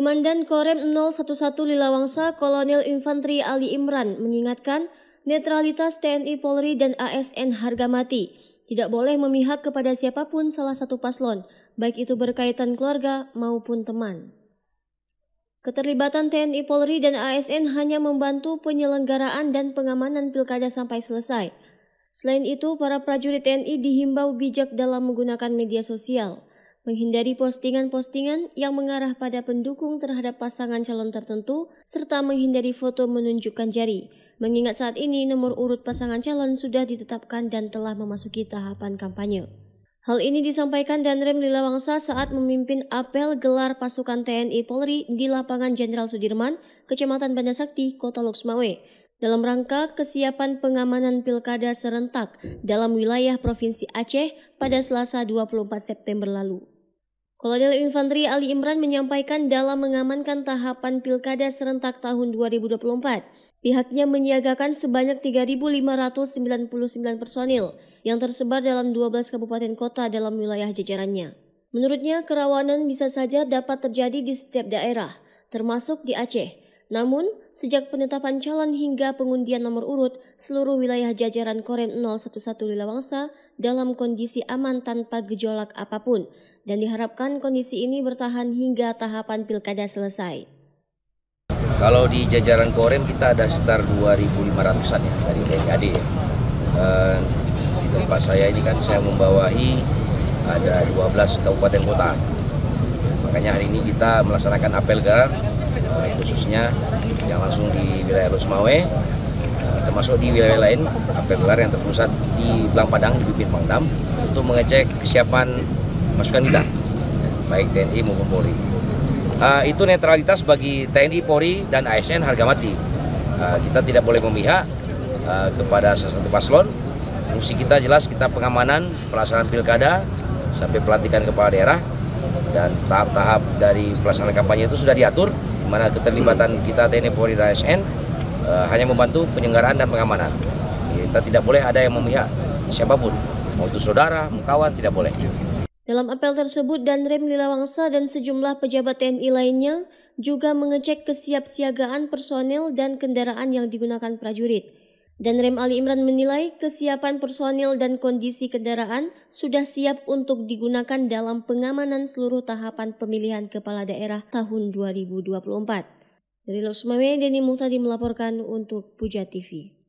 Komandan Korem 011 Lilawangsa Kolonel Infanteri Ali Imran mengingatkan netralitas TNI Polri dan ASN harga mati. Tidak boleh memihak kepada siapapun salah satu paslon, baik itu berkaitan keluarga maupun teman. Keterlibatan TNI Polri dan ASN hanya membantu penyelenggaraan dan pengamanan pilkada sampai selesai. Selain itu, para prajurit TNI dihimbau bijak dalam menggunakan media sosial, menghindari postingan-postingan yang mengarah pada pendukung terhadap pasangan calon tertentu, serta menghindari foto menunjukkan jari, mengingat saat ini nomor urut pasangan calon sudah ditetapkan dan telah memasuki tahapan kampanye. Hal ini disampaikan Danrem Lilawangsa saat memimpin apel gelar pasukan TNI Polri di lapangan Jenderal Sudirman, Kecamatan Banda Sakti, Kota Loksmawe, dalam rangka kesiapan pengamanan pilkada serentak dalam wilayah Provinsi Aceh pada Selasa 24 September lalu. Kolonel Infanteri Ali Imran menyampaikan dalam mengamankan tahapan pilkada serentak tahun 2024, pihaknya menyiagakan sebanyak 3.599 personil yang tersebar dalam 12 kabupaten kota dalam wilayah jajarannya. Menurutnya, kerawanan bisa saja dapat terjadi di setiap daerah, termasuk di Aceh. Namun, sejak penetapan calon hingga pengundian nomor urut, seluruh wilayah jajaran Korem 011 Lilawangsa dalam kondisi aman tanpa gejolak apapun, dan diharapkan kondisi ini bertahan hingga tahapan pilkada selesai. Kalau di jajaran Korem kita ada sekitar 2.500-an ya dari TNI AD. Di tempat saya ini kan saya membawahi ada 12 kabupaten kota. Makanya hari ini kita melaksanakan apel gelar khususnya yang langsung di wilayah Loksmawe, termasuk di wilayah lain apel gelar yang terpusat di Belang Padang dipimpin Pangdam untuk mengecek kesiapan pasukan kita, baik TNI maupun Polri. Itu netralitas bagi TNI, Polri, dan ASN harga mati. Kita tidak boleh memihak kepada salah satu paslon. Fungsi kita jelas, kita pengamanan pelaksanaan pilkada sampai pelantikan kepala daerah, dan tahap-tahap dari pelaksanaan kampanye itu sudah diatur, di mana keterlibatan kita TNI, Polri, dan ASN hanya membantu penyelenggaraan dan pengamanan. Kita tidak boleh ada yang memihak siapapun, mau itu saudara, mau kawan, tidak boleh. Dalam apel tersebut, Danrem Lilawangsa dan sejumlah pejabat TNI lainnya juga mengecek kesiapsiagaan personel dan kendaraan yang digunakan prajurit. Danrem Ali Imran menilai kesiapan personil dan kondisi kendaraan sudah siap untuk digunakan dalam pengamanan seluruh tahapan pemilihan kepala daerah tahun 2024. Dari Loksmawe, Denny Muhtadi melaporkan untuk Puja TV.